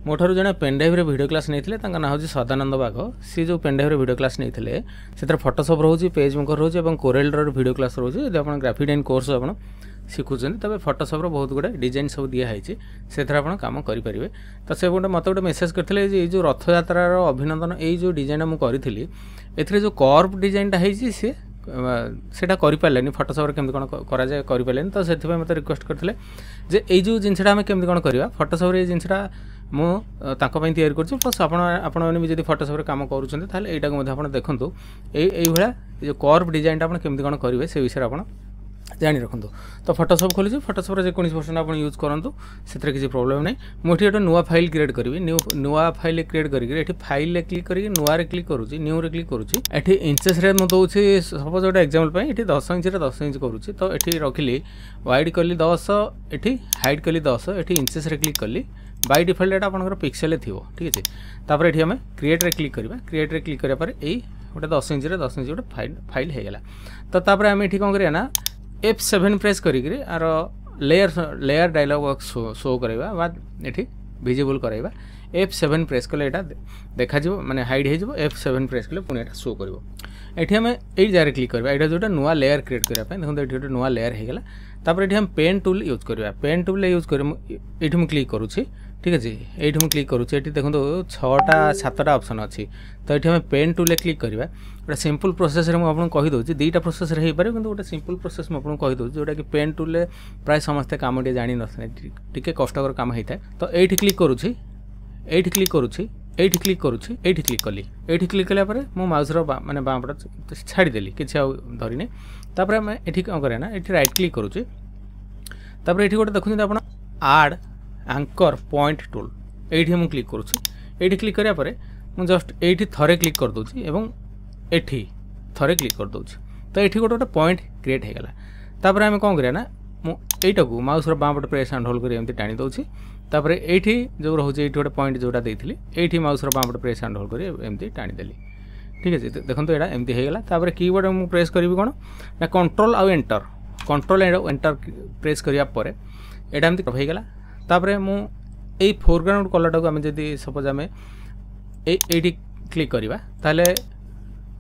मोठार जड़े pen drive video class नहीं ना हूँ सदानंद बाघ सी जो पेनड्राइव वीडियो क्लास नहीं से फोटोशॉप रोचे पेज मेकर रोचे कोरेल वीडियो क्लास रोचे आप ग्राफिक डिजाइन कोर्स आप शिखुं तब फोटोशॉप बहुत गुड़ा डिजाइन सब दिखाई से कम करेंगे तो से गोटे मत गोटे मेसेज करते जो रथ यात्रार अभिनंदन यही जो डिजाइन मुझे करी जो कर्व डिजाइनटा होती सी सेटा करें फोटोशॉप केमती कौन करें तो से मत रिक्वेस्ट करते जे जो जिनसा आम केमती कौन करवा फोटोशॉप ये जिनसा मुझे तैयारी कर प्लस आपड़ी जब फोटोशॉप काम करें यहाँ देखूँ ये जो कर्व डिजाइनटा आप केमती कौन करेंगे से विषय आप जानी रखु तो फोटोशॉप खोलुचे फोटोशॉप जेकोसी पर्सन आप यूज करूँ से किसी प्रोब्लेम नहीं मुझे गोटे नुआ फाइल क्रिएट करी नुआ फाइल क्रिएट करके फाइल क्लिक करके नुआ क्लिक करुँच न्यू क्लिक करुँच एटी इंचेस मुझे दूसरी सपोज गोटे एक्जाम्पल ये 10 इंच 10 इंच करुँच तो ये रखिली वाइड कली 10 ये हाइट कली 10 ये इंचेस क्लिक कली बाय डिफॉल्ट एटा आपनकर पिक्सेल थी ठीक है तापर एठी हमें क्रिएट रे क्लिक करबा क्रिएट रे क्लिक करिया पर एई गोटे 10 इंच गोटे फाइल हो गला तो तापर आम एठी कोन करिया ना F7 प्रेस करी आर लेयर डायलॉग बॉक्स शो करवा बाद एठी विजिबल करवा F7 प्रेस कले एटा देखा जो माने हाइड हो F7 प्रेस कले पुणी एटा शो करबो एठी हमें एई जारे क्लिक करबा एटा जोटा नुआ लेयर क्रिएट करबा पे देखो एठी गोटे नुआ लेयर हो गला तापर एठी हम पेन टूल यूज करबा पेन टूल यूज कर एठी हम क्लिक करूची ठीक है ये क्लिक करुचे देखो 6टा 7टा ऑप्शन अच्छी तो ये हमें पेन टूल क्लिक करवा गोटे सिंपल प्रोसेस मुझे कहीदे दुईटा प्रोसेस हो पारे कि गोटे सिंपल प्रोसेस मुझे कहीदे जोटा कि पेन टूल प्राय समस्ते कम टे जानी टे कष्टर काम होता है तो ये क्लिक करुँची ये क्लिक करुँची ये क्लिक करुँची ये क्लिक कली ये क्लिक कलापर मो माउस माने बाँपटा छाड़देली कि धरनी तापर आम ये कौन करें ना ये रईट क्लिक करुँची तापर ये गोटे देखुं आप आड एंकर पॉइंट टूल ये मुझे क्लिक करुँची ये क्लिक करा मुझे जस्ट ये थरे क्लिक कर दूची एवं एठी थरे क्लिक कर दूची तो ये गोटे गोटे पॉइंट क्रिएट हो गला तापर आम कौन करिया ना मुझा को माउस बाँपटे प्रेस एंड होल्ड कर टाणी दूसरी तापर ये जो रोचे ये गोटे पॉइंट जोटा देती ये माउस बाँपटे प्रेस एंड होल्ड कर टाणीदेली ठीक है देखो यहाँ एमती हो गला तापर कीबोर्ड मुझे प्रेस करी कौन ना कंट्रोल आउ एंटर कंट्रोल एंटर प्रेस करापर यहाँ एमती हो गला तापर मुझे फोरग्राउंड कलर टाक जब सपोज आम ये क्लिक करवा ताले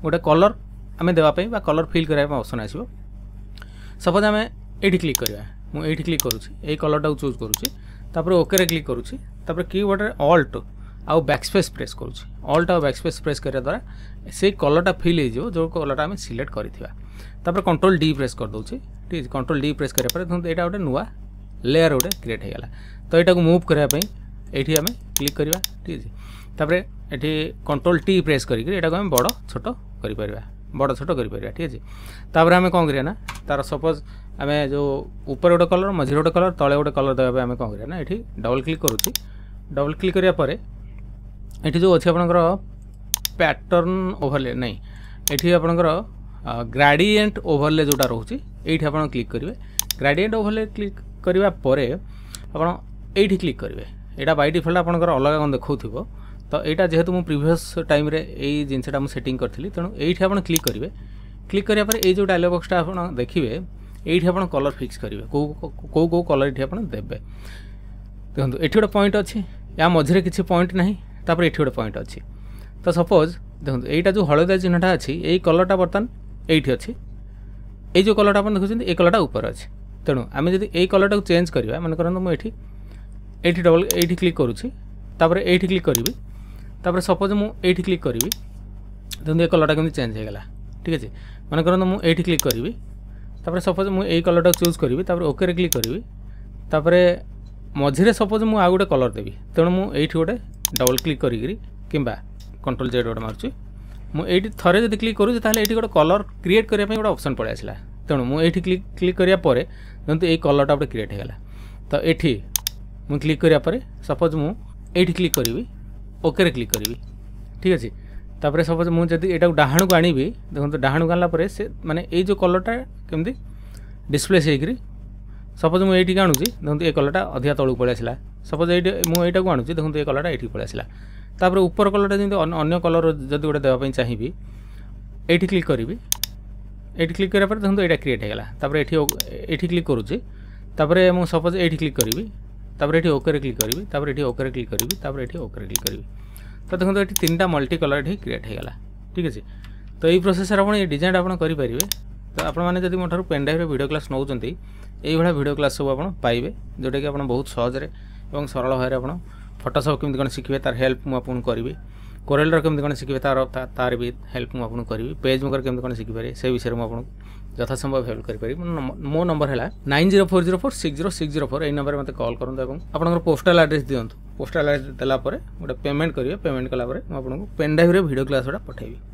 गोटे कलर आम देवाई कलर फिल करने ऑप्शन आसो सपोज आम ये क्लिक करवा मुझे क्लिक करुँची ये कलर टाक चूज करुँची ओके क्लिक करुँची कीबोर्ड ऑल्ट आउ बैकस्पेस प्रेस करुँची ऑल्ट आउ बैकस्पेस प्रेस करने द्वारा से कलरटा फिल हो जो कलरटा आम सिलेक्ट करवा कंट्रोल डी प्रेस कर दूसरी ठीक है कंट्रोल डी प्रेस करापर यहाँ गोटे नुआ लेयर गोटे क्रिएट हो गला तो यहाँ को मूव करने ये आम क्लिक करवा ठीक है तापर ये कंट्रोल टी प्रेस करके आम बड़ छोट कर बड़ छोट कर ठीक है तापर आम कौन करिया ना तार सपोज आम जो ऊपर गोटे कलर मझे गोटे कलर तले गोटे कलर देवाई आम कौन करिया ना ये डबल क्लिक करुँची डबल क्लिक करापर ये जो अच्छे आपंकर पैटर्न ओवरले नहीं ये आपंकर ग्रेडिएंट ओवरले जोटा रोचे ये आप क्लिक करेंगे ग्रेडिएंट ओवरले क्लिक करने आप ये क्लिक करेंगे यहाँ बाय डिफॉल्ट आपंकर अलग कौन देखो तो यहाँ जेहेतु मुझे प्रीवियस टाइम यही जिनसा मुझे सेटिंग करी तेणु ये आप क्लिक करेंगे क्लिक करापर ये जो डायलॉग बॉक्सटा आप देखिए ये आप कलर फिक्स करेंगे कौ कलर ये आप देवे देखो ये गोटे पॉइंट अच्छी या मझे किसी पॉइंट ना तापर ये गोटे पॉइंट अच्छी तो सपोज देखो यहाँ जो हलदिया चिन्हटा अच्छी यही कलरटा बर्तमान ये अच्छी ये जो कलरटा आप देखुं ये कलरटा ऊपर अच्छे तेणु आम जब यही कलरटा को चेंज करवा मन करूँ मुझे ये डबल ये क्लिक करुँची तापर ये क्लिक करी तापर सपोज मुझे क्लिक करी देखो ये कलरटा केमती चेंज हो गला ठीक है मन करूँ मुझे क्लिक करी तापर सपोज मुझे यही कलरटा चूज करी तापर ओके क्लिक करी तापर मझे सपोज मुझे आउ गोटे कलर देवी तेणु मुझे गोटे डबल क्लिक करी किंबा कंट्रोल जेड गोटे मार्ची मुझे थरे जब क्लिक करूँ ताहले ये गोटे कलर क्रिएट करने गोटे ऑप्शन पड़े आसला तेणु मुझे क्लिक करापर देखो ये कलरटा गोटे क्रिएट हो गला तो ये मुझे क्लिक करापर सपोज मुझे क्लिक करी ओके क्लिक करी ठीक अच्छे तापर सपोज मुझे यहाँ डाहाण को आनी देखो डाहाण को आनापर से माने ये जो कलरटा केमती डिस्प्ले होकर सपोज मुझे ये आणुची देखो ये कलरटा अधिका तौक पलि आसला सपोज ये मुझे को आणुची देखो ये कलरटा ये पलि आसला तापर ऊपर कलरटा जमी अन्य कलर जब गोटे देवाई चाहिए ये क्लिक करी ये क्लिक करापर देखो यहाँ क्रिएट हो गला तापर ये क्लिक करुँची तापर मुझे सपोज ये क्लिक करी तापर ये ओके क्लिक करी तापर ये ओके क्लिक करी तापर ये ओके क्लिक करी तो देखो ये 3टा मल्टी कलर ये क्रिएट होगा ठीक है। तो यही प्रोसेस आप ये डिजाइन आप करेंगे। तो आप motor pen drive video class नौ यही वीडियो क्लास सब आप पाइबे जोटा कि आप बहुत सहजरे और सरल भाव में आप फोटोशॉप केमती कौन शिखे तार हेल्प मुझे करी कोरेलर केमती कौन शिखे तार भी हेल्प मुझे करी पेज मेकर केमती कौन शिखिपारे से विषय में आपको यथासंभव हेल्प करें। मो नंबर है 9040460604 यही नंबर मत कॉल करूँ आप पोस्टाल एड्रेस दिंतु पोस्टाल एड्रेस देलापर गोटे पेमेंट करेंगे पेमेंट कलापर मुझे पेन ड्राइव वीडियो क्लास गुड़ा पठेबी।